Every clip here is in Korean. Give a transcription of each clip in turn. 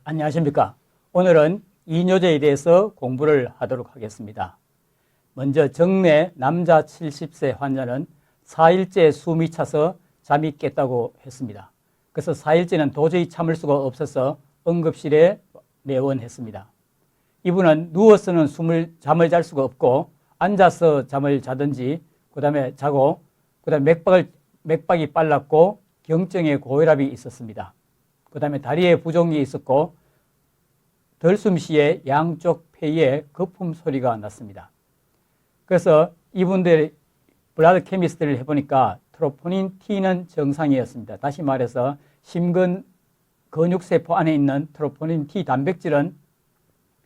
안녕하십니까. 오늘은 이뇨제에 대해서 공부를 하도록 하겠습니다. 먼저 정내 남자 70세 환자는 4일째 숨이 차서 잠이 깼다고 했습니다. 그래서 4일째는 도저히 참을 수가 없어서 응급실에 내원했습니다. 이분은 누워서는 잠을 잘 수가 없고 앉아서 잠을 자든지 그다음에 자고 그다음에 맥박이 빨랐고 경증에 고혈압이 있었습니다. 그 다음에 다리에 부종이 있었고 덜숨 시에 양쪽 폐에 거품 소리가 났습니다. 그래서 이분들 블라드 케미스트를 해보니까 트로포닌 T는 정상이었습니다. 다시 말해서 심근 근육세포 안에 있는 트로포닌 T 단백질은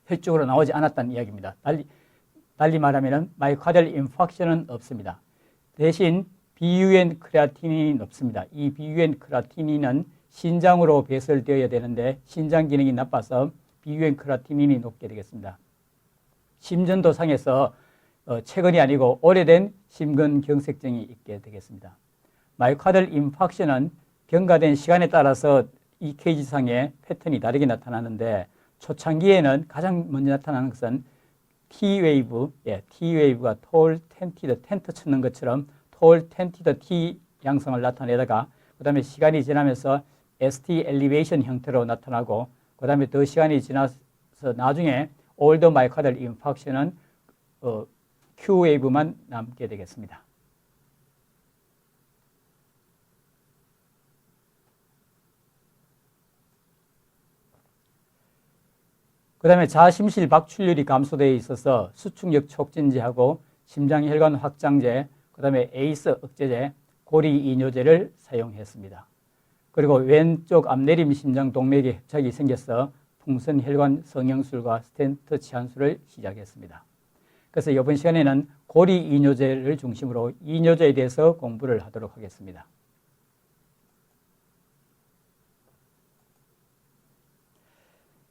혈중으로 나오지 않았다는 이야기입니다. 달리 말하면 마이오카디얼 인파크션은 없습니다. 대신 BUN 크레아티닌이 높습니다. 이 BUN 크레아티닌은 신장으로 배설되어야 되는데 신장 기능이 나빠서 BUN 크레아티닌이 높게 되겠습니다. 심전도상에서 최근이 아니고 오래된 심근경색증이 있게 되겠습니다. 마이오카디얼 인파크션은 경과된 시간에 따라서 EKG상의 패턴이 다르게 나타나는데 초창기에는 가장 먼저 나타나는 것은 T웨이브가 톨 텐티드 텐트 치는 것처럼 톨 텐티드 T 양성을 나타내다가 그 다음에 시간이 지나면서 ST 엘리베이션 형태로 나타나고 그 다음에 더 시간이 지나서 나중에 올더 마이오카디얼 인파크션은 Q웨이브만 남게 되겠습니다. 그 다음에 자심실 박출률이 감소되어 있어서 수축력 촉진제하고 심장혈관 확장제, 그 다음에 에이스 억제제, 고리 이뇨제를 사용했습니다. 그리고 왼쪽 앞내림 심장 동맥에 협착이 생겨서 풍선혈관 성형술과 스텐트 치환술을 시작했습니다. 그래서 이번 시간에는 고리 이뇨제를 중심으로 이뇨제에 대해서 공부를 하도록 하겠습니다.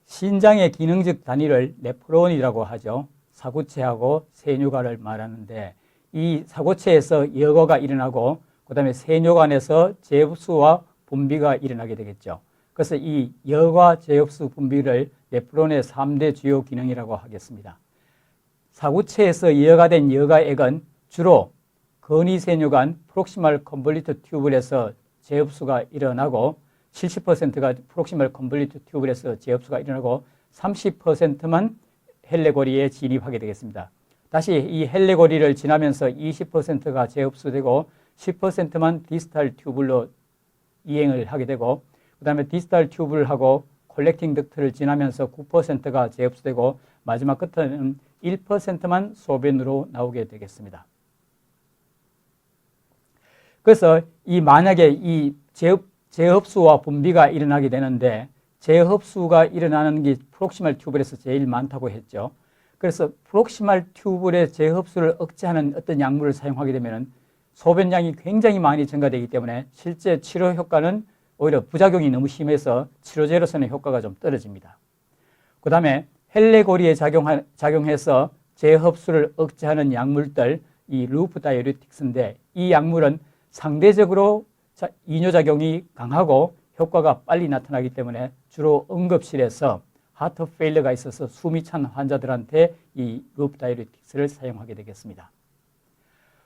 신장의 기능적 단위를 네프론이라고 하죠. 사구체하고 세뇨관을 말하는데 이 사구체에서 여거가 일어나고 그 다음에 세뇨관에서 제흡수와 분비가 일어나게 되겠죠. 그래서 이 여과 제흡수 분비를 네프론의 3대 주요 기능이라고 하겠습니다. 사구체에서 이어가된 여가액은 주로 근위세뇨관 프록시멀 컨볼리트 튜블에서 제흡수가 일어나고 70%가 프록시멀 컨볼리트 튜블에서 제흡수가 일어나고 30%만 헬레고리에 진입하게 되겠습니다. 다시 이 헬레고리를 지나면서 20%가 제흡수되고 10%만 디스탈 튜블로 이행을 하게 되고 그 다음에 디스탈 튜블하고 콜렉팅 덕트를 지나면서 9%가 제흡수되고 마지막 끝에는 1%만 소변으로 나오게 되겠습니다. 그래서 만약에 이 제흡수와 분비가 일어나게 되는데 제흡수가 일어나는 게 프록시멀 튜블에서 제일 많다고 했죠. 그래서 프록시멀 튜블의 제흡수를 억제하는 어떤 약물을 사용하게 되면 소변량이 굉장히 많이 증가되기 때문에 실제 치료 효과는 오히려 부작용이 너무 심해서 치료제로서는 효과가 좀 떨어집니다. 그 다음에 헬레고리에 작용해서 제흡수를 억제하는 약물들, 이 루프 다이우레틱스인데 이 약물은 상대적으로 이뇨작용이 강하고 효과가 빨리 나타나기 때문에 주로 응급실에서 하트 페일러가 있어서 숨이 찬 환자들한테 이 루프 다이우레틱스를 사용하게 되겠습니다.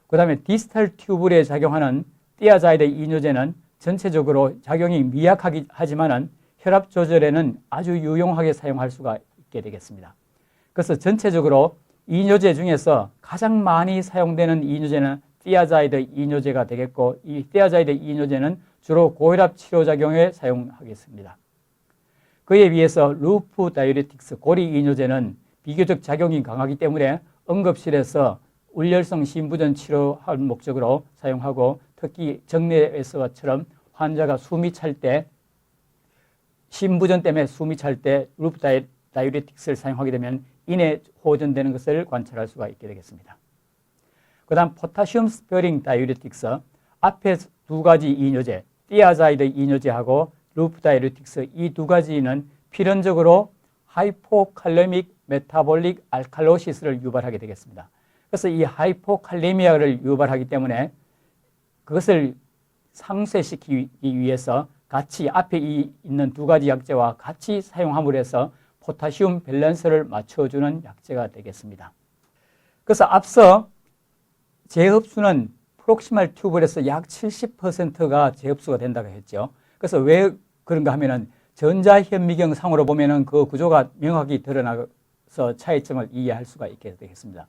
그 다음에 디스탈 튜블에 작용하는 티아자이드 이뇨제는 전체적으로 작용이 미약하긴 하지만은 혈압 조절에는 아주 유용하게 사용할 수가 있게 되겠습니다. 그래서 전체적으로 이뇨제 중에서 가장 많이 사용되는 이뇨제는 티아자이드 이뇨제가 되겠고 이 티아자이드 이뇨제는 주로 고혈압 치료작용에 사용하겠습니다. 그에 비해서 루프 다이우레틱스 고리 이뇨제는 비교적 작용이 강하기 때문에 응급실에서 울열성 심부전 치료할 목적으로 사용하고 특히 정내에서처럼 환자가 숨이 찰 때 심부전 때문에 숨이 찰 때 루프 다이우레틱스를 사용하게 되면 인해 호전되는 것을 관찰할 수가 있게 되겠습니다. 그 다음 포타슘 스페어링 다이우레틱스 앞에 두 가지 이뇨제 티아자이드 이뇨제하고 루프 다이우레틱스 이 두 가지는 필연적으로 하이포칼레믹 메타볼릭 알칼로시스를 유발하게 되겠습니다. 그래서 이 하이포칼레미아를 유발하기 때문에 그것을 상쇄시키기 위해서 같이 앞에 있는 두 가지 약재와 같이 사용함으로 해서 포타시움 밸런스를 맞춰주는 약재가 되겠습니다. 그래서 앞서 재흡수는 프록시말 튜블에서 약 70%가 재흡수가 된다고 했죠. 그래서 왜 그런가 하면은 전자현미경 상으로 보면은 그 구조가 명확히 드러나서 차이점을 이해할 수가 있게 되겠습니다.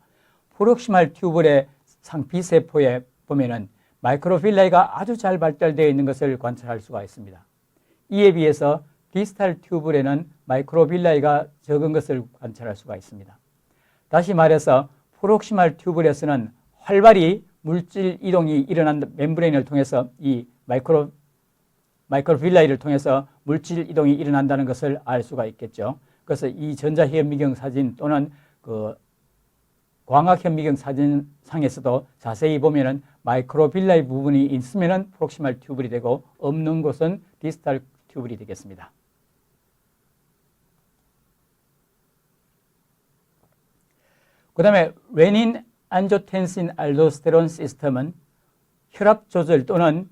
프록시말 튜블의 상피세포에 보면은 마이크로필라이가 아주 잘 발달되어 있는 것을 관찰할 수가 있습니다. 이에 비해서 디스탈 튜블에는 마이크로빌라이가 적은 것을 관찰할 수가 있습니다. 다시 말해서 프록시말 튜블에서는 활발히 물질 이동이 일어난 멤브레인을 통해서 이 마이크로빌라이를 통해서 물질 이동이 일어난다는 것을 알 수가 있겠죠. 그래서 이 전자현미경 사진 또는 그 광학현미경 사진상에서도 자세히 보면은 마이크로빌라이 부분이 있으면은 프록시말 튜블이 되고 없는 곳은 디스탈 튜블이 되겠습니다. 그 다음에 레닌, 안조텐신, 알도스테론 시스템은 혈압 조절 또는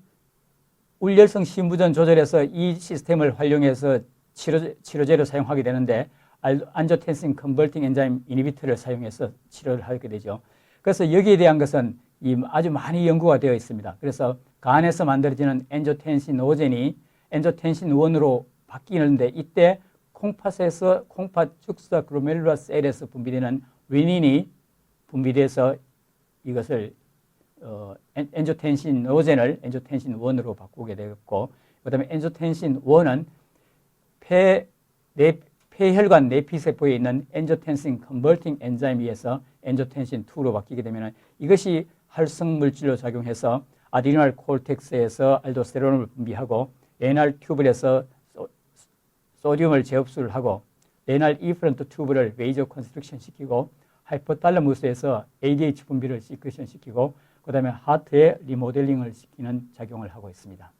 울열성 심부전 조절에서 이 시스템을 활용해서 치료제로 사용하게 되는데 안조텐신 컨버팅 엔자임 이니비터를 사용해서 치료를 하게 되죠. 그래서 여기에 대한 것은 아주 많이 연구가 되어 있습니다. 그래서 간에서 만들어지는 엔조텐신 노젠이 엔조텐신 1으로 바뀌는데 이때 콩팥에서 콩팥 죽사 글로메룰라 셀에서 분비되는 레닌이 분비돼서 이것을 엔조텐신 노젠을 엔조텐신 1으로 바꾸게 되었고, 그 다음에 엔조텐신 1은 폐혈관 내피세포에 있는 엔조텐신 컨버팅 엔자임에 의해서 엔조텐신 2로 바뀌게 되면 이것이 활성 물질로 작용해서 아드리날 콜텍스에서 알도스테론을 분비하고 레날 튜블에서 소듐을 재흡수를 하고 레날 이프런트 튜브를 메이저 컨스트럭션 시키고 하이포탈라무스에서 ADH 분비를 시크션 시키고 그 다음에 하트의 리모델링을 시키는 작용을 하고 있습니다.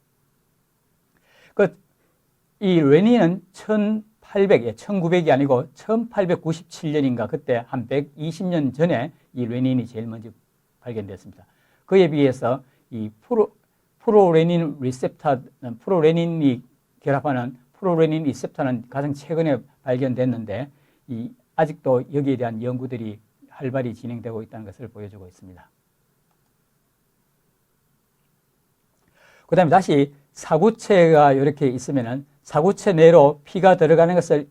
이 레닌은 1900이 아니고 1897년인가 그때 한 120년 전에 이 레닌이 제일 먼저 발견됐습니다. 그에 비해서 이 프로레닌 리셉터는 프로레닌이 결합하는 프로레닌 리셉터는 가장 최근에 발견됐는데 아직도 여기에 대한 연구들이 활발히 진행되고 있다는 것을 보여주고 있습니다. 그 다음에 다시 사구체가 이렇게 있으면은 사구체 내로 피가 들어가는 것을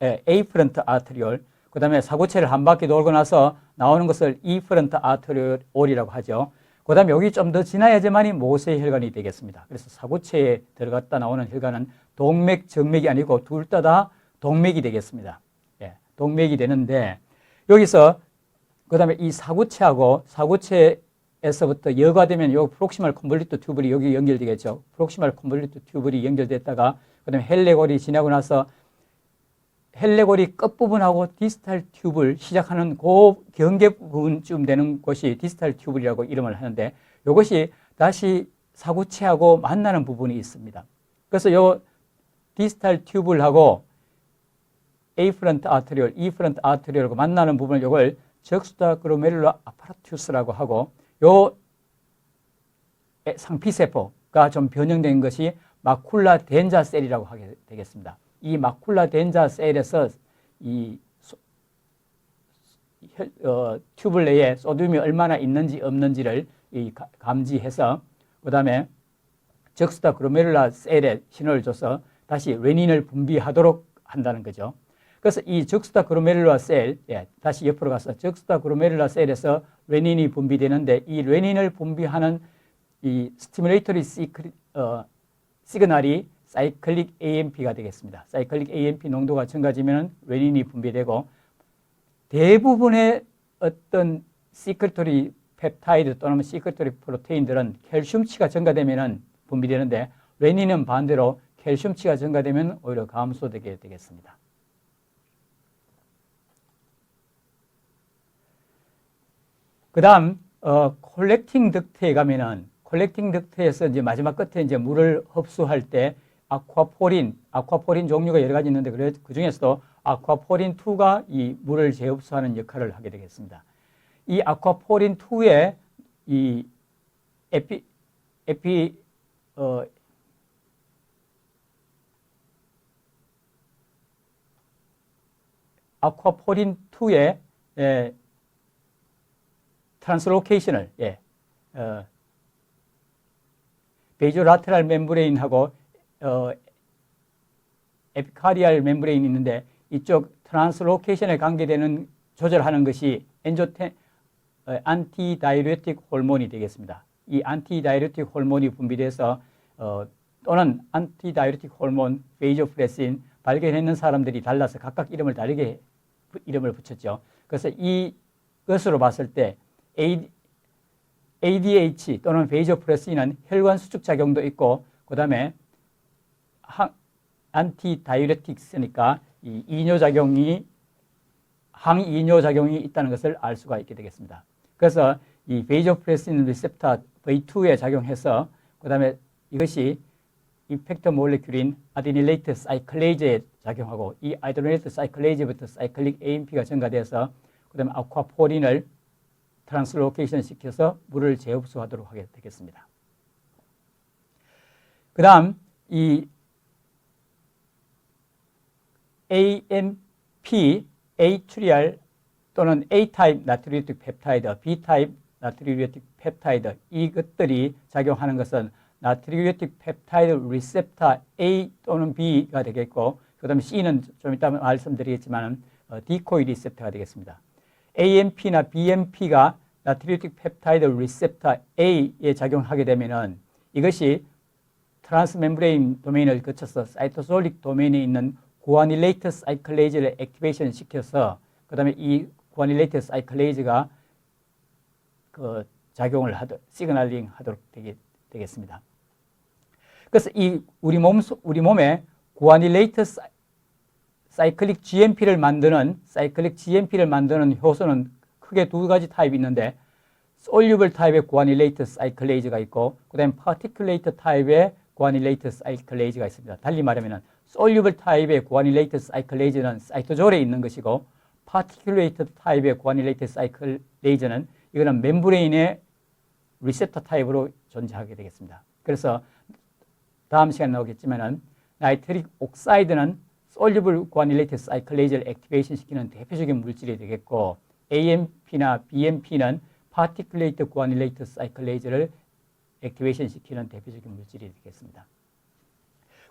에이프런트 아트리올, 그 다음에 사구체를 한 바퀴 돌고 나서 나오는 것을 이프런트 아트리올이라고 하죠. 그 다음에 여기 좀 더 지나야지만이 모세혈관이 되겠습니다. 그래서 사구체에 들어갔다 나오는 혈관은 동맥, 정맥이 아니고 둘 다 동맥이 되겠습니다. 예, 동맥이 되는데 여기서 그 다음에 이 사구체하고 사구체에서부터 여과되면 요 프록시말 컨볼리트 튜블이 여기 연결되겠죠. 프록시말 컨볼리트 튜블이 연결됐다가 그 다음에 헬레골이 지나고 나서 헬레골이 끝부분하고 디스탈 튜블 시작하는 그 경계 부분쯤 되는 곳이 디스탈 튜블이라고 이름을 하는데 이것이 다시 사구체하고 만나는 부분이 있습니다. 그래서 요 디스탈 튜블하고 에이프런트 아트리올, 이프런트 아트리올하고 만나는 부분을 이걸 적수다 그로메룰라 아파라투스라고 하고 요 상피세포가 좀 변형된 것이 마쿨라 덴자 셀이라고 하게 되겠습니다. 이 마쿨라 덴자 셀에서 이 튜블 내에 소듐이 얼마나 있는지 없는지를 감지해서 그 다음에 적수다 그로메룰라 셀에 신호를 줘서 다시 레닌을 분비하도록 한다는 거죠. 그래서 이 적수다 그로메룰라 셀, 다시 옆으로 가서 적수다 그로메룰라 셀에서 레닌이 분비되는데 이 레닌을 분비하는 이 스티뮬레이터리 시그널이 사이클릭 AMP가 되겠습니다. 사이클릭 AMP 농도가 증가지면 레닌이 분비되고 대부분의 어떤 시크레터리 펩타이드 또는 시크레터리 프로테인들은 캘슘치가 증가되면 분비되는데 레닌은 반대로 캘슘치가 증가되면 오히려 감소되게 되겠습니다. 그 다음, 콜렉팅 덕트에 가면은 콜렉팅 덕트에서 이제 마지막 끝에 이제 물을 흡수할 때 아쿠아포린 종류가 여러 가지 있는데 그 중에서도 아쿠아포린2가 이 물을 재흡수하는 역할을 하게 되겠습니다. 이 아쿠아포린2의 이 아쿠아포린2의 트랜스로케이션을 베이조라테랄 멤브레인하고 에피카리알 멤브레인이 있는데 이쪽 트랜스로케이션에 관계되는 조절하는 것이 안티다이우레틱 호르몬이 되겠습니다. 이 안티다이우레틱 호르몬이 분비돼서 또는 안티다이우레틱 호르몬, 베이조프레신 발견했는 사람들이 달라서 각각 이름을 다르게 이름을 붙였죠. 그래서 이것으로 봤을 때 ADH 또는 베이조프레신은 혈관 수축 작용도 있고 그 다음에 안티다이우레틱스니까 이 이뇨작용이 항이뇨작용이 있다는 것을 알 수가 있게 되겠습니다. 그래서 이 베이조프레신 리셉터 V2에 작용해서 그 다음에 이것이 이펙터 몰레큘인 아데니레이트 사이클레이즈에 작용하고 이 아데니레이트 사이클레이즈부터 사이클릭 AMP가 증가돼서 그 다음에 아쿠아포린을 트랜스로케이션 시켜서 물을 재흡수하도록 하게 되겠습니다. 그 다음 이 AMP, A트리알 또는 A타입 나트리우레틱 펩타이드, B타입 나트리우레틱 펩타이드 이것들이 작용하는 것은 나트리우레틱 펩타이드 리셉터 A 또는 B가 되겠고 그 다음에 C는 좀 이따 말씀드리겠지만 디코이 리셉터가 되겠습니다. AMP나 BMP가 나트리우레틱 펩타이드 리셉터 A에 작용하게 되면은 이것이 트랜스멤브레인 도메인을 거쳐서 사이토솔릭 도메인에 있는 구아닐레이트 사이클레이즈를 액티베이션 시켜서 그 다음에 이 구아닐레이트 사이클레이즈가 그 작용을 시그널링 하도록 되겠습니다. 그래서 이 우리 몸에 구아닐레이트 사이클릭 GMP를 만드는 효소는 크게 두 가지 타입이 있는데 솔유블 타입의 구아닐레이트 사이클레이즈가 있고 그다음에 파티큘레이트 타입의 구아닐레이트 사이클레이즈가 있습니다. 달리 말하면 솔유블 타입의 구아닐레이트 사이클레이즈는 사이토졸에 있는 것이고 파티큘레이트 타입의 구아닐레이트 사이클레이즈는 이거는 멤브레인의 리셉터 타입으로 존재하게 되겠습니다. 그래서 다음 시간에 나오겠지만은 나이트릭 옥사이드는 솔유블 구아닐레이트 사이클레이즈를 액티베이션 시키는 대표적인 물질이 되겠고 AMP나 BMP는 파티큘레이트 구아닐레이트 사이클레이즈를 액티베이션 시키는 대표적인 물질이 되겠습니다.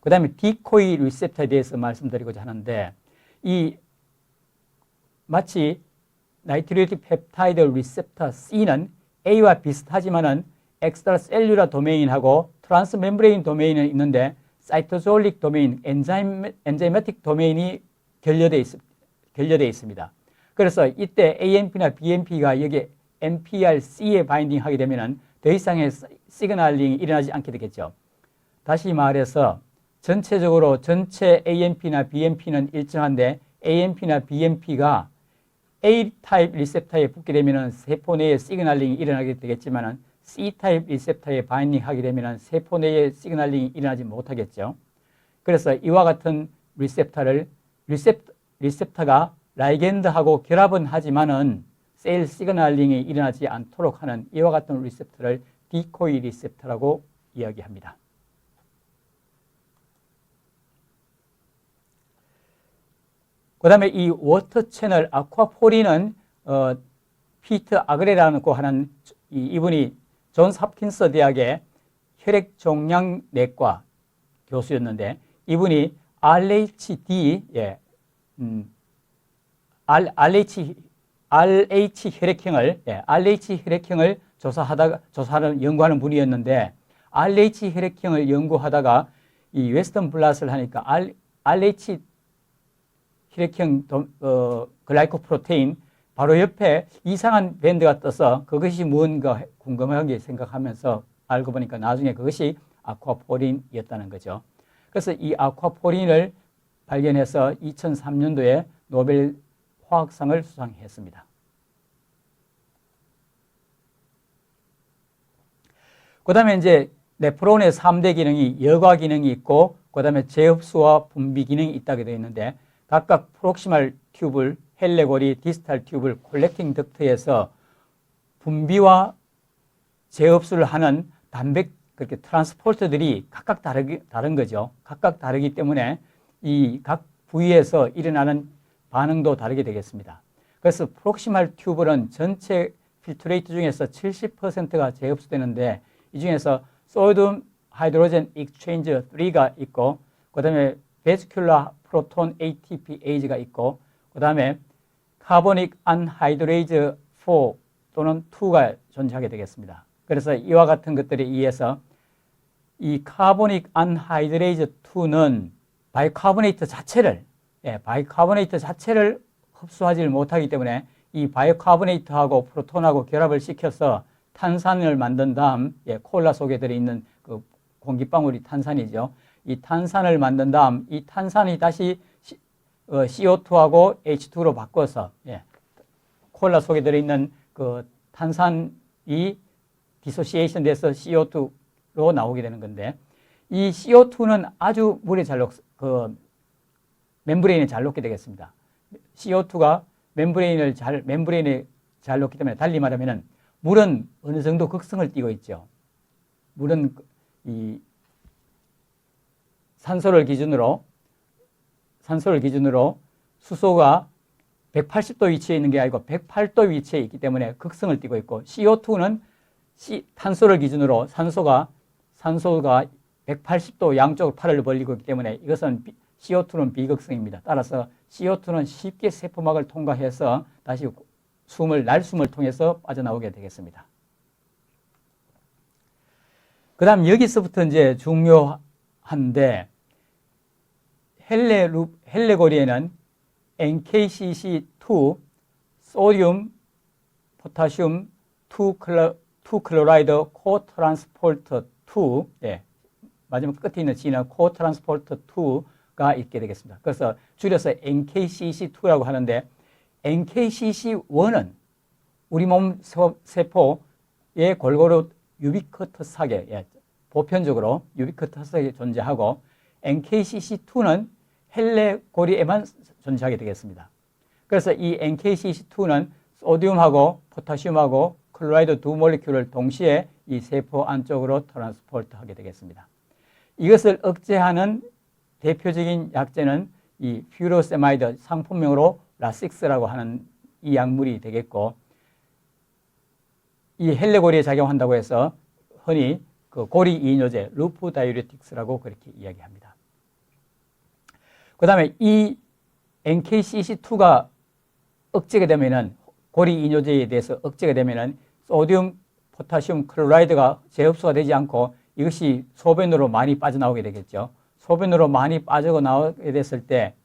그 다음에 디코이 리셉터에 대해서 말씀드리고자 하는데 이 마치 나이트리우레틱 펩타이드 리셉터 C는 A와 비슷하지만은 엑스트라셀룰러 도메인하고 트랜스멤브레인 도메인은 있는데 사이토졸릭 도메인, 엔자이매틱 도메인이 결여되어 있습니다. 그래서 이때 AMP나 BMP가 여기 NPRC에 바인딩하게 되면은 더 이상의 시그널링이 일어나지 않게 되겠죠. 다시 말해서 전체적으로 전체 AMP나 BMP는 일정한데 AMP나 BMP가 A타입 리셉터에 붙게 되면 세포 내에 시그널링이 일어나게 되겠지만 C타입 리셉터에 바인딩하게 되면 세포 내에 시그널링이 일어나지 못하겠죠. 그래서 이와 같은 리셉터가 라이겐드하고 결합은 하지만은 셀 시그널링이 일어나지 않도록 하는 이와 같은 리셉터를 디코이 리셉터라고 이야기합니다. 그 다음에 이 워터 채널 아쿠아포린은 피트 아그레라고 하는 이분이 존스 홉킨스 대학의 혈액종양내과 교수였는데 이분이 RH 혈액형을 연구하는 분이었는데 RH 혈액형을 연구하다가 이 웨스턴 블라스를 하니까 RH 혈액형 글라이코프로테인 바로 옆에 이상한 밴드가 떠서 그것이 뭔가 궁금하게 생각하면서 알고 보니까 나중에 그것이 아쿠아포린이었다는 거죠. 그래서 이 아쿠아포린을 발견해서 2003년도에 노벨 화학상을 수상했습니다. 그 다음에 이제 네프론의 3대 기능이 여과 기능이 있고 그 다음에 재흡수와 분비 기능이 있다고 되어 있는데 각각 프록시말 튜블, 헬레고리, 디스탈 튜블, 콜렉팅 덕트에서 분비와 재흡수를 하는 그렇게 트랜스포터들이 각각 다른 거죠. 각각 다르기 때문에 이 각 부위에서 일어나는 반응도 다르게 되겠습니다. 그래서 프록시말 튜브는 전체 필트레이트 중에서 70%가 재흡수되는데 이 중에서 소디움 하이드로젠 익스체인지 3가 있고 그 다음에 베스큘라 프로톤 ATPase가 있고 그 다음에 카보닉 안하이드레이즈 4 또는 2가 존재하게 되겠습니다. 그래서 이와 같은 것들에 의해서 이 카보닉 안하이드레이즈 2는 바이카보네이트 자체를 흡수하지 못하기 때문에 이 바이카보네이트하고 프로톤하고 결합을 시켜서 탄산을 만든 다음 콜라 속에 들어있는 그 공기방울이 탄산이죠. 이 탄산을 만든 다음 이 탄산이 다시 CO2하고 H2로 바꿔서 콜라 속에 들어있는 그 탄산이 디소시에이션 돼서 CO2로 나오게 되는 건데 이 CO2는 아주 물에 멤브레인에 잘 녹게 되겠습니다. CO2가 멤브레인에 잘 녹기 때문에 달리 말하면은 물은 어느 정도 극성을 띠고 있죠. 물은 이 산소를 기준으로 수소가 180도 위치에 있는 게 아니고 108도 위치에 있기 때문에 극성을 띠고 있고 CO2는 탄소를 기준으로 산소가 180도 양쪽으로 팔을 벌리고 있기 때문에 이것은 CO2는 비극성입니다. 따라서 CO2는 쉽게 세포막을 통과해서 다시 날숨을 통해서 빠져나오게 되겠습니다. 그 다음 여기서부터 이제 중요한데 헬레고리에는 NKCC2, 소디움, 포타슘, 2클로라이드 코트란스포터 2, 마지막 끝에 있는 G는 코트란스포터 2가 있게 되겠습니다. 그래서 줄여서 NKCC2라고 하는데 NKCC1은 우리 몸 세포의 골고루 유비쿼터스하게 보편적으로 유비쿼터스하게 존재하고 NKCC2는 헬레고리에만 존재하게 되겠습니다. 그래서 이 NKCC2는 소디움하고 포타슘하고 클로라이드 두 몰리큘을 동시에 이 세포 안쪽으로 트랜스포트하게 되겠습니다. 이것을 억제하는 대표적인 약제는 이 퓨로세마이드, 상품명으로 라식스라고 하는 이 약물이 되겠고 이 헬레고리에 작용한다고 해서 흔히 그 고리 이뇨제, 루프 다이유레틱스라고 그렇게 이야기합니다. 그 다음에 이 NKCC2가 억제가 되면은 고리 이뇨제에 대해서 억제가 되면은 소디움, 포타슘, 클로라이드가 재흡수가 되지 않고 이것이 소변으로 많이 빠져나오게 되겠죠. 소변으로 많이 빠져나오게 됐을 때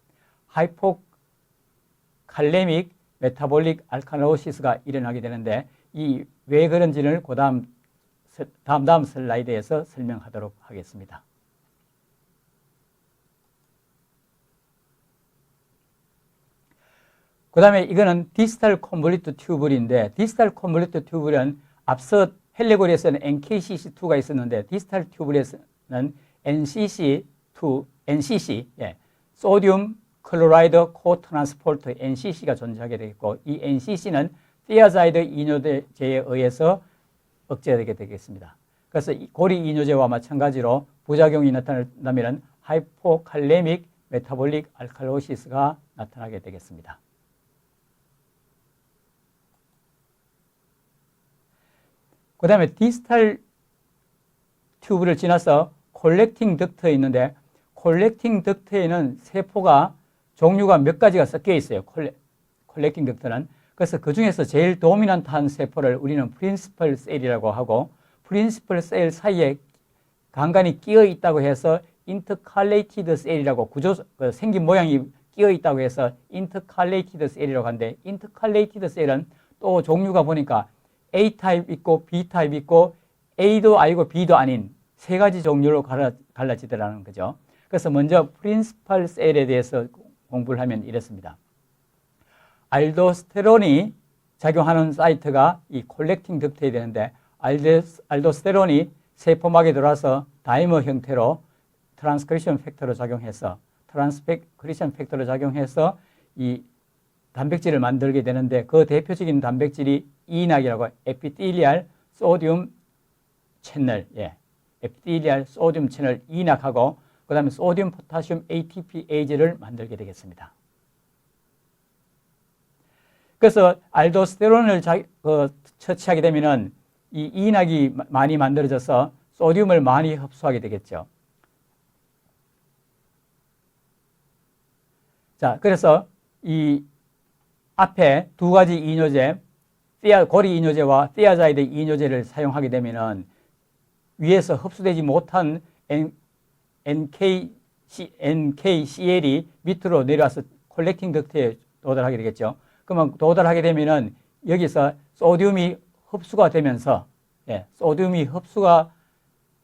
하이포칼레믹 메타볼릭 알칼로시스가 일어나게 되는데 이 왜 그런지를 다음 슬라이드에서 설명하도록 하겠습니다. 그 다음에 이거는 디스탈 컨볼리트 튜블인데 디스탈 컨볼리트 튜블은 앞서 헬레고리에서는 NKCC2가 있었는데 디스탈 튜블에서는 NCC, 소디움 클로라이드 코트란스포터 NCC가 존재하게 되겠고 이 NCC는 티아자이드 이뇨제에 의해서 억제되게 되겠습니다. 그래서 이 고리 이뇨제와 마찬가지로 부작용이 나타난다면 하이포칼레믹 메타볼릭 알칼로시스가 나타나게 되겠습니다. 그 다음에 디스탈 튜브를 지나서 콜렉팅 덕트에 있는데 콜렉팅 덕트에는 세포가 종류가 몇 가지가 섞여 있어요. 콜렉팅 덕트는. 그래서 그 중에서 제일 도미넌트한 세포를 우리는 프린시플 셀이라고 하고 프린시플 셀 사이에 간간히 끼어 있다고 해서 인터칼레이티드 셀이라고 생긴 모양이 끼어 있다고 해서 인터칼레이티드 셀이라고 하는데 인터칼레이티드 셀은 또 종류가 보니까 A 타입 있고 B 타입 있고 A도 아니고 B도 아닌 세 가지 종류로 갈라지더라는 거죠. 그래서 먼저 프린시플 셀에 대해서 공부를 하면 이렇습니다. 알도스테론이 작용하는 사이트가 이 콜렉팅 덕트에 되는데 알도스테론이 세포막에 들어와서 다이머 형태로 트랜스크리션 팩터로 작용해서 이 단백질을 만들게 되는데 그 대표적인 단백질이 이낙이라고 에피텔리알 소디움 채널, 에피텔리알 소디움 채널 이낙하고 그 다음에 소디움 포타슘 ATPase를 만들게 되겠습니다. 그래서 알도스테론을 처치하게 되면은 이 이낙이 많이 만들어져서 소듐을 많이 흡수하게 되겠죠. 자, 그래서 이 앞에 두 가지 이뇨제, 고리 이뇨제와 티아자이드 이뇨제를 사용하게 되면은 위에서 흡수되지 못한 NKCl이 밑으로 내려와서 콜렉팅 덕트에 도달하게 되겠죠. 그러면 도달하게 되면은 여기서 소듐이 흡수가 되면서, 소듐이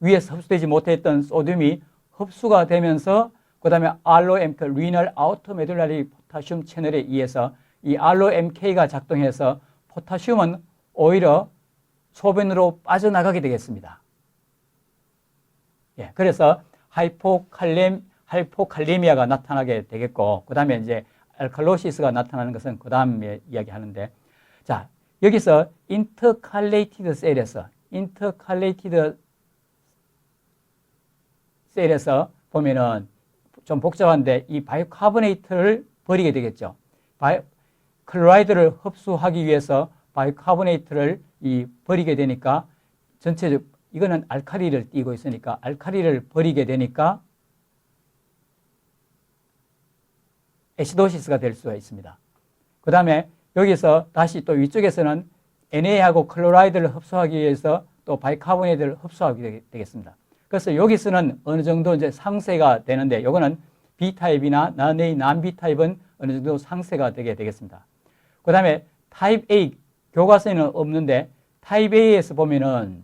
위에서 흡수되지 못했던 소듐이 흡수가 되면서 그 다음에 ROMK, 리널 아우터 메듈라리 포타슘 채널에 의해서 이 ROMK가 작동해서 포타슘은 오히려 소변으로 빠져나가게 되겠습니다. 그래서 하이포칼레미아가 나타나게 되겠고, 그 다음에 이제 알칼로시스가 나타나는 것은 그 다음에 이야기하는데, 자, 여기서 인터칼레이티드 셀에서 보면은 좀 복잡한데 이 바이오카보네이트를 버리게 되겠죠. 클로라이드를 흡수하기 위해서 바이오카보네이트를 버리게 되니까 전체적 이거는 알카리를 띄고 있으니까 알카리를 버리게 되니까 애시도시스가 될 수가 있습니다. 그 다음에 여기서 다시 또 위쪽에서는 NA하고 클로라이드를 흡수하기 위해서 또 바이카보네이트를 흡수하게 되겠습니다. 그래서 여기서는 어느 정도 이제 상쇄가 되는데, 요거는 B타입이나 non-B타입은 어느 정도 상쇄가 되게 되겠습니다. 그 다음에 타입 A, 교과서에는 없는데, 타입 A에서 보면은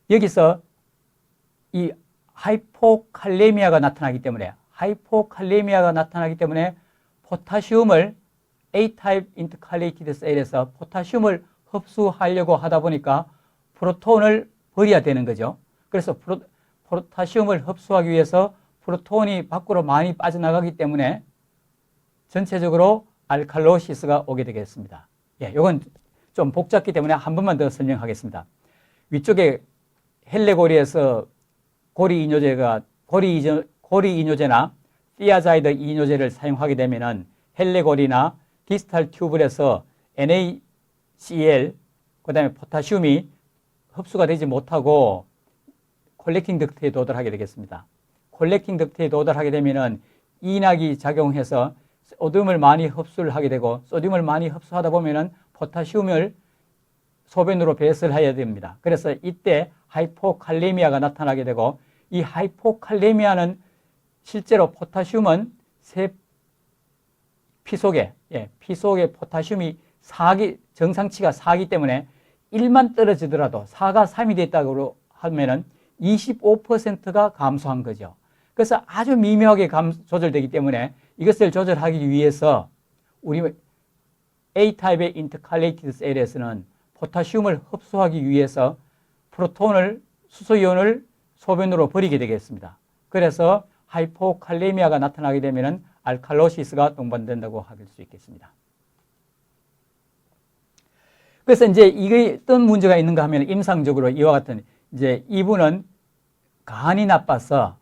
여기서 이 하이포칼레미아가 나타나기 때문에, 포타슘을 A타입 인터칼레이티드 셀에서 포타슘을 흡수하려고 하다 보니까 프로톤을 버려야 되는 거죠. 그래서 포타슘을 흡수하기 위해서 프로톤이 밖으로 많이 빠져나가기 때문에 전체적으로 알칼로시스가 오게 되겠습니다. 이건 좀 복잡하기 때문에 한 번만 더 설명하겠습니다. 위쪽에 헬레고리에서 고리 이뇨제나 티아자이드 이뇨제를 사용하게 되면은 헬레고리나 디스탈 튜블에서 NaCl, 그 다음에 포타슘이 흡수가 되지 못하고 콜렉팅 덕트에 도달하게 되겠습니다. 콜렉팅 덕트에 도달하게 되면은 이낙이 작용해서 소듐을 많이 흡수를 하게 되고, 소듐을 많이 흡수하다 보면은 포타슘을 소변으로 배설해야 됩니다. 그래서 이때 하이포칼레미아가 나타나게 되고, 이 하이포칼레미아는 실제로 포타슘은 피 속에 포타슘이 정상치가 4기 때문에 1만 떨어지더라도 4가 3이 됐다고 하면은 25%가 감소한 거죠. 그래서 아주 미묘하게 조절되기 때문에 이것을 조절하기 위해서 우리 A타입의 인터칼레이티드 셀에서는 포타슘을 흡수하기 위해서 수소이온을 소변으로 버리게 되겠습니다. 그래서 하이포칼레미아가 나타나게 되면 알칼로시스가 동반된다고 할 수 있겠습니다. 그래서 이제 이게 어떤 문제가 있는가 하면 임상적으로 이와 같은, 이제 이분은 간이 나빠서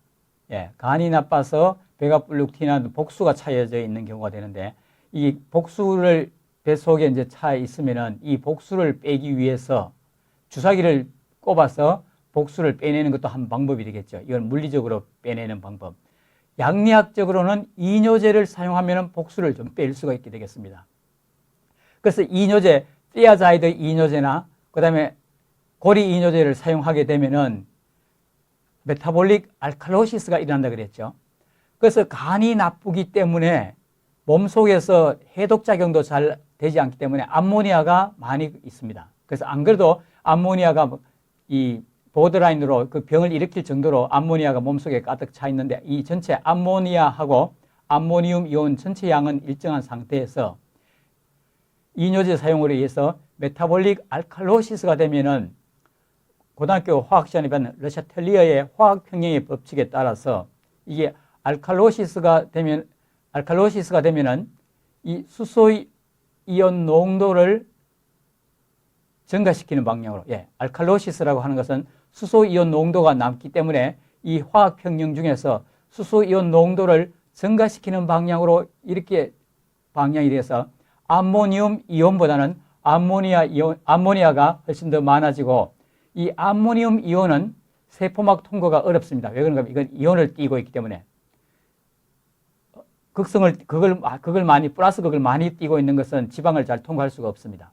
배가 불룩 튀는 복수가 차여져 있는 경우가 되는데, 이 복수를 배 속에 이제 차 있으면은 이 복수를 빼기 위해서 주사기를 꼽아서 복수를 빼내는 것도 한 방법이 되겠죠. 이건 물리적으로 빼내는 방법. 양리학적으로는 이뇨제를 사용하면 복수를 좀 뺄 수가 있게 되겠습니다. 그래서 이뇨제, 티아자이드 이뇨제나 그 다음에 고리 이뇨제를 사용하게 되면은 메타볼릭 알칼로시스가 일어난다 그랬죠. 그래서 간이 나쁘기 때문에 몸속에서 해독작용도 잘 되지 않기 때문에 암모니아가 많이 있습니다. 그래서 안 그래도 암모니아가 이 보드라인으로 그 병을 일으킬 정도로 암모니아가 몸속에 가득 차 있는데, 이 전체 암모니아하고 암모니움 이온 전체 양은 일정한 상태에서 이뇨제 사용으로 의해서 메타볼릭 알칼로시스가 되면은 고등학교 화학시간에 배운 르샤텔리어의 화학평형의 법칙에 따라서 이게 알칼로시스가 되면은 이 수소이온 농도를 증가시키는 방향으로, 알칼로시스라고 하는 것은 수소이온 농도가 남기 때문에 이 화학평형 중에서 수소이온 농도를 증가시키는 방향으로 이렇게 방향이 돼서 암모니움 이온보다는 암모니아가 훨씬 더 많아지고, 이 암모니움 이온은 세포막 통과가 어렵습니다. 왜 그런가 하면 이건 이온을 띠고 있기 때문에. 그걸 많이, 플러스 극을 많이 띠고 있는 것은 지방을 잘 통과할 수가 없습니다.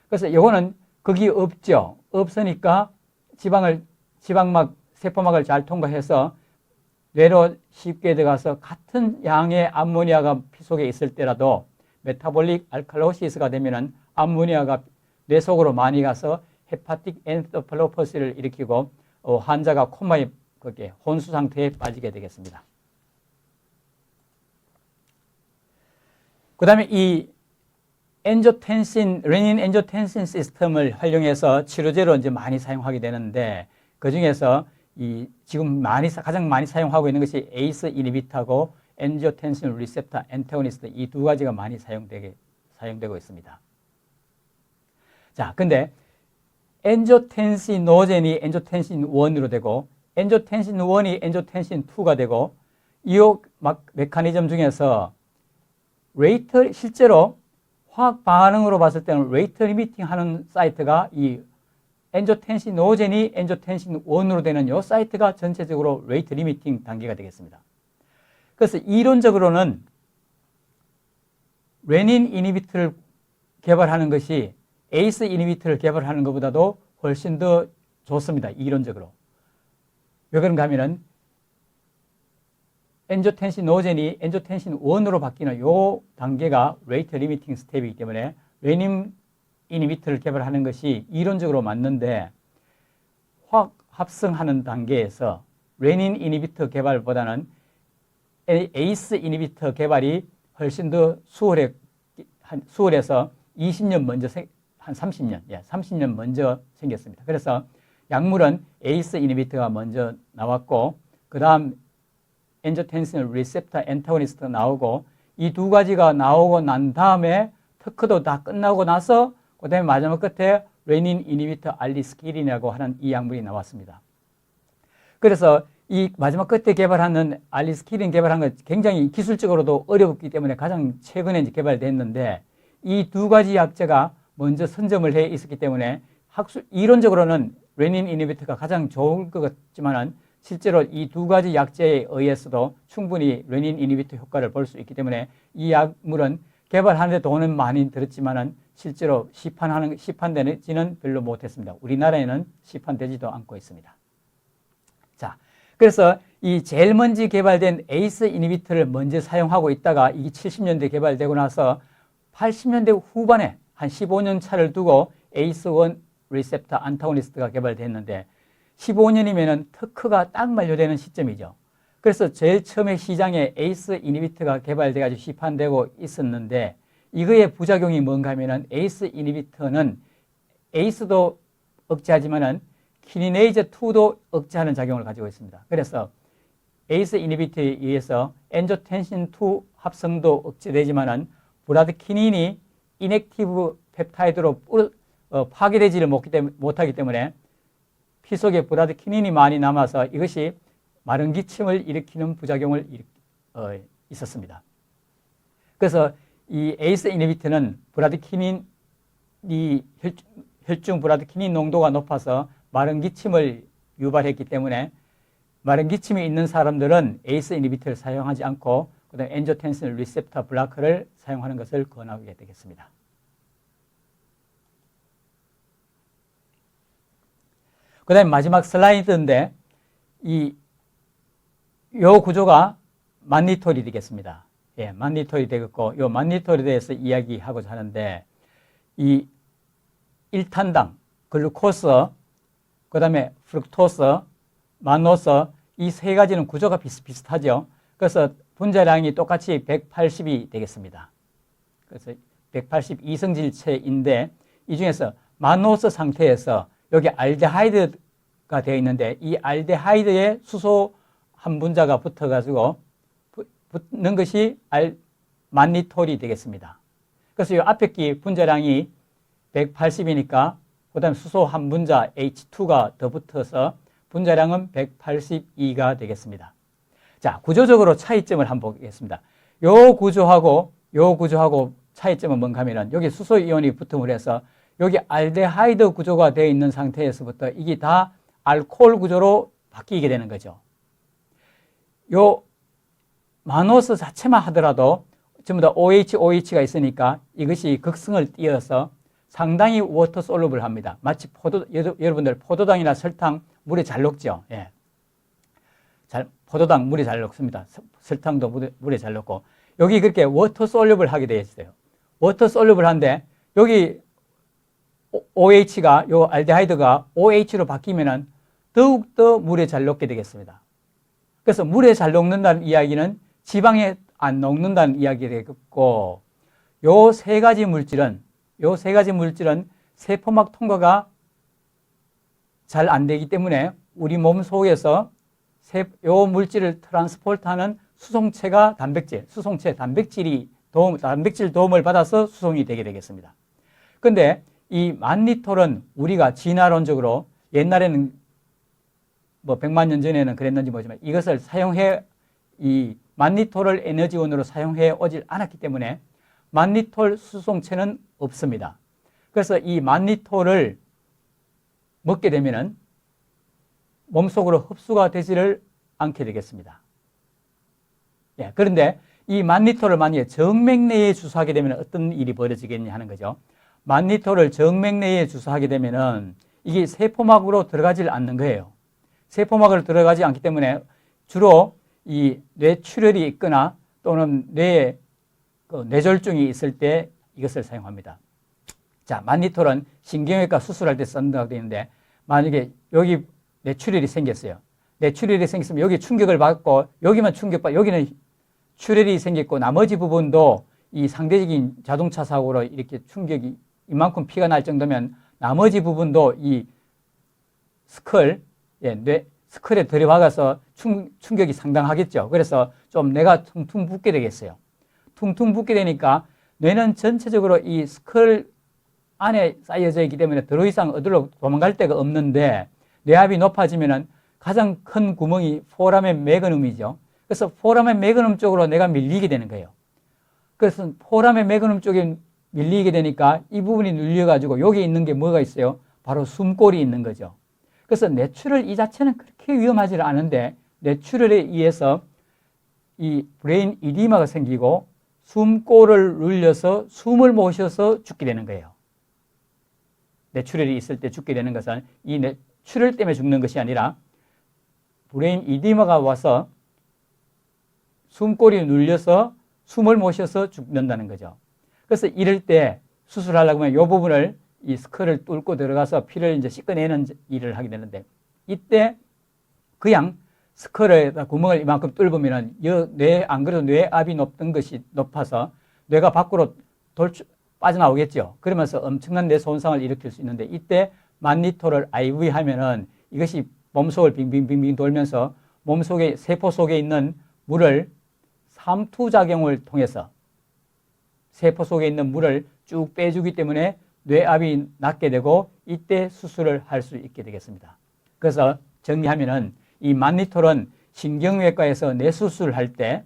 그래서 이거는 극이 없죠. 없으니까 지방막, 세포막을 잘 통과해서 뇌로 쉽게 들어가서 같은 양의 암모니아가 피 속에 있을 때라도 메타볼릭 알칼로시스가 되면은 암모니아가 뇌 속으로 많이 가서 헤파틱 엔도플로퍼시를 일으키고 환자가 코마에 혼수 상태에 빠지게 되겠습니다. 그 다음에 이 레닌 엔조텐신 시스템을 활용해서 치료제로 이제 많이 사용하게 되는데, 그 중에서 지금 가장 많이 사용하고 있는 것이 에이스 이니비터하고 엔지오텐신 리셉터 엔타고니스트, 이 두 가지가 많이 사용되고 있습니다. 자, 근데 엔조텐시노젠이 엔조텐신 1으로 되고, 엔조텐신 1이 엔조텐신 2가 되고, 이 메커니즘 중에서 실제로 화학 반응으로 봤을 때는 레이트 리미팅 하는 사이트가 이 엔조텐시노젠이 엔조텐신 1으로 되는 이 사이트가 전체적으로 레이트 리미팅 단계가 되겠습니다. 그래서 이론적으로는 레닌 이니비트를 개발하는 것이 에이스 이니비트를 개발하는 것보다도 훨씬 더 좋습니다. 이론적으로. 왜 그런가 하면은 엔조텐시노젠이 엔조텐신 1으로 바뀌는 이 단계가 레이트 리미팅 스텝이기 때문에 레닌 이니비트를 개발하는 것이 이론적으로 맞는데, 화학 합성하는 단계에서 레닌 이니비터 개발보다는 에이스 이니비터 개발이 훨씬 더 수월해서 20년 먼저, 한 30년 먼저 생겼습니다. 그래서 약물은 에이스 이니비터가 먼저 나왔고, 그 다음 엔조텐신 리셉터 엔타고니스트가 나오고, 이 두 가지가 나오고 난 다음에 특허도 다 끝나고 나서 그 다음에 마지막 끝에 레닌 이니비터 알리스키린이라고 하는 이 약물이 나왔습니다. 그래서 이 마지막 끝에 개발하는 알리스키린 개발한 건 굉장히 기술적으로도 어렵기 때문에 가장 최근에 이제 개발됐는데, 이 두 가지 약제가 먼저 선점을 해 있었기 때문에 이론적으로는 레닌 이니비터가 가장 좋을 것 같지만은 실제로 이 두 가지 약제에 의해서도 충분히 레닌 이니비터 효과를 볼 수 있기 때문에 이 약물은 개발하는 데 돈은 많이 들었지만은 실제로 시판되지는 별로 못했습니다. 우리나라에는 시판되지도 않고 있습니다. 자, 그래서 이 제일 먼저 개발된 에이스 이니비터를 먼저 사용하고 있다가 이게 70년대 개발되고 나서 80년대 후반에 한 15년 차를 두고 에이스1 리셉터 안타고니스트가 개발됐는데, 15년이면은 특허가 딱 만료되는 시점이죠. 그래서 제일 처음에 시장에 에이스 이니비터가 개발돼가지고 시판되고 있었는데, 이거의 부작용이 뭔가 하면은 에이스 이니비터는 에이스도 억제하지만은 키니네이즈 2도 억제하는 작용을 가지고 있습니다. 그래서 에이스 이니비터에 의해서 엔조텐신 2 합성도 억제되지만은 브라드키닌이 이넥티브 펩타이드로 파괴되지를 못하기 때문에 피 속에 브라드키닌이 많이 남아서 이것이 마른 기침을 일으키는 부작용을 있었습니다. 그래서 이 에이스 이니비터는 혈중 브라드키닌 농도가 높아서 마른 기침을 유발했기 때문에 마른 기침이 있는 사람들은 에이스 이니비터를 사용하지 않고 그다음에 엔조텐신 리셉터 블라커를 사용하는 것을 권하게 되겠습니다. 그 다음에 마지막 슬라이드인데, 요 구조가 만니톨이 되겠습니다. 예, 만니톨이 되겠고, 요 만니톨에 대해서 이야기하고자 하는데, 이 1탄당, 글루코스, 그 다음에 프룩토스, 마노스, 이 세 가지는 구조가 비슷비슷하죠. 그래서 분자량이 똑같이 180이 되겠습니다. 그래서 182성질체인데, 이 중에서 마노스 상태에서 여기 알데하이드가 되어 있는데, 이 알데하이드에 수소 한 분자가 붙어가지고 붙는 것이 만니톨이 되겠습니다. 그래서 이 앞에 끼 분자량이 180이니까 그 다음에 수소 한 분자 H2가 더 붙어서 분자량은 182가 되겠습니다. 자, 구조적으로 차이점을 한번 보겠습니다. 요 구조하고 차이점은 뭔가 하면은 여기 수소 이온이 붙음을 해서 여기 알데하이드 구조가 되어 있는 상태에서부터 이게 다 알코올 구조로 바뀌게 되는 거죠. 요 마노스 자체만 하더라도 전부 다 OH가 있으니까 이것이 극성을 띄어서 상당히 워터 솔루블 합니다. 마치 여러분들 포도당이나 설탕 물에 잘 녹죠. 예. 포도당 물에 잘 녹습니다. 설탕도 물에 잘 녹고 여기 그렇게 워터 솔루블 하게 되어 있어요. 워터 솔루블 한데 여기 OH가 요 알데하이드가 OH로 바뀌면은 더욱더 물에 잘 녹게 되겠습니다. 그래서 물에 잘 녹는다는 이야기는 지방에 안 녹는다는 이야기가 되겠고 요 세 가지 물질은 세포막 통과가 잘 안 되기 때문에 우리 몸 속에서 요 물질을 트랜스포트하는 수송체가 단백질 도움을 받아서 수송이 되게 되겠습니다. 근데 이 만니톨은 우리가 진화론적으로 옛날에는 뭐 100만 년 전에는 그랬는지 모르지만 이것을 이 만니톨을 에너지원으로 사용해 오질 않았기 때문에 만니톨 수송체는 없습니다. 그래서 이 만니톨을 먹게 되면은 몸속으로 흡수가 되지를 않게 되겠습니다. 예, 그런데 이 만니톨을 만약에 정맥 내에 주사하게 되면 어떤 일이 벌어지겠냐 하는 거죠. 만니톨을 정맥 내에 주사하게 되면은 이게 세포막으로 들어가질 않는 거예요. 세포막으로 들어가지 않기 때문에 주로 이 뇌출혈이 있거나 또는 뇌에 뇌졸중이 있을 때 이것을 사용합니다. 자, 만니톨은 신경외과 수술할 때 쓴다고 되어 있는데 만약에 여기 뇌출혈이 생겼어요. 뇌출혈이 생겼으면 여기 충격을 받고 여기만 충격받고 여기는 출혈이 생겼고 나머지 부분도 이 상대적인 자동차 사고로 이렇게 충격이 이만큼 피가 날 정도면 나머지 부분도 이 스컬에 들어박아서 충격이 상당하겠죠. 그래서 좀 뇌가 퉁퉁 붓게 되겠어요. 퉁퉁 붓게 되니까 뇌는 전체적으로 이 스컬 안에 쌓여져 있기 때문에 더 이상 어디로 도망갈 데가 없는데 뇌압이 높아지면은 가장 큰 구멍이 포라멘 매그넘이죠. 그래서 포라멘 매그넘 쪽으로 뇌가 밀리게 되는 거예요. 그래서 포라멘 매그넘 쪽에 밀리게 되니까 이 부분이 눌려가지고 여기 있는 게 뭐가 있어요? 바로 숨골이 있는 거죠. 그래서 뇌출혈 이 자체는 그렇게 위험하지 않은데 뇌출혈에 의해서 이 브레인 이디마가 생기고 숨골을 눌려서 숨을 못 쉬어서 죽게 되는 거예요. 뇌출혈이 있을 때 죽게 되는 것은 이 뇌출혈 때문에 죽는 것이 아니라 브레인 이디마가 와서 숨골이 눌려서 숨을 못 쉬어서 죽는다는 거죠. 그래서 이럴 때 수술하려고 하면 이 부분을 이 스컬을 뚫고 들어가서 피를 이제 씻어내는 일을 하게 되는데 이때 그냥 스컬에다 구멍을 이만큼 뚫으면은 안 그래도 뇌압이 높던 것이 높아서 뇌가 밖으로 빠져나오겠죠. 그러면서 엄청난 뇌 손상을 일으킬 수 있는데 이때 만니톨을 IV 하면은 이것이 몸속을 빙빙빙빙 돌면서 몸속에 세포 속에 있는 물을 삼투작용을 통해서 세포 속에 있는 물을 쭉 빼주기 때문에 뇌압이 낮게 되고 이때 수술을 할 수 있게 되겠습니다. 그래서 정리하면은 이 만니톨은 신경외과에서 뇌 수술할 때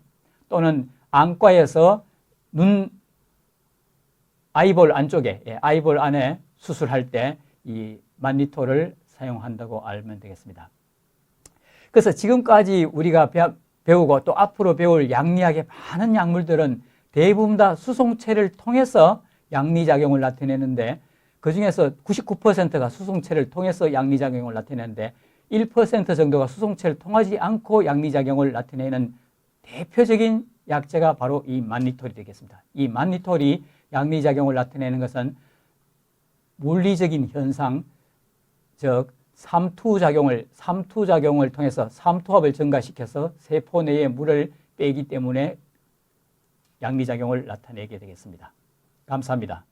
또는 안과에서 눈 아이볼 안쪽에 아이볼 안에 수술할 때 이 만니톨을 사용한다고 알면 되겠습니다. 그래서 지금까지 우리가 배우고 또 앞으로 배울 양리학의 많은 약물들은 대부분 다 수송체를 통해서 양리작용을 나타내는데 그중에서 99%가 수송체를 통해서 양리작용을 나타내는데 1% 정도가 수송체를 통하지 않고 양리작용을 나타내는 대표적인 약제가 바로 이 만니톨이 되겠습니다. 이 만니톨이 양리작용을 나타내는 것은 물리적인 현상, 즉 삼투작용을 통해서 삼투압을 증가시켜서 세포 내의 물을 빼기 때문에 양리작용을 나타내게 되겠습니다. 감사합니다.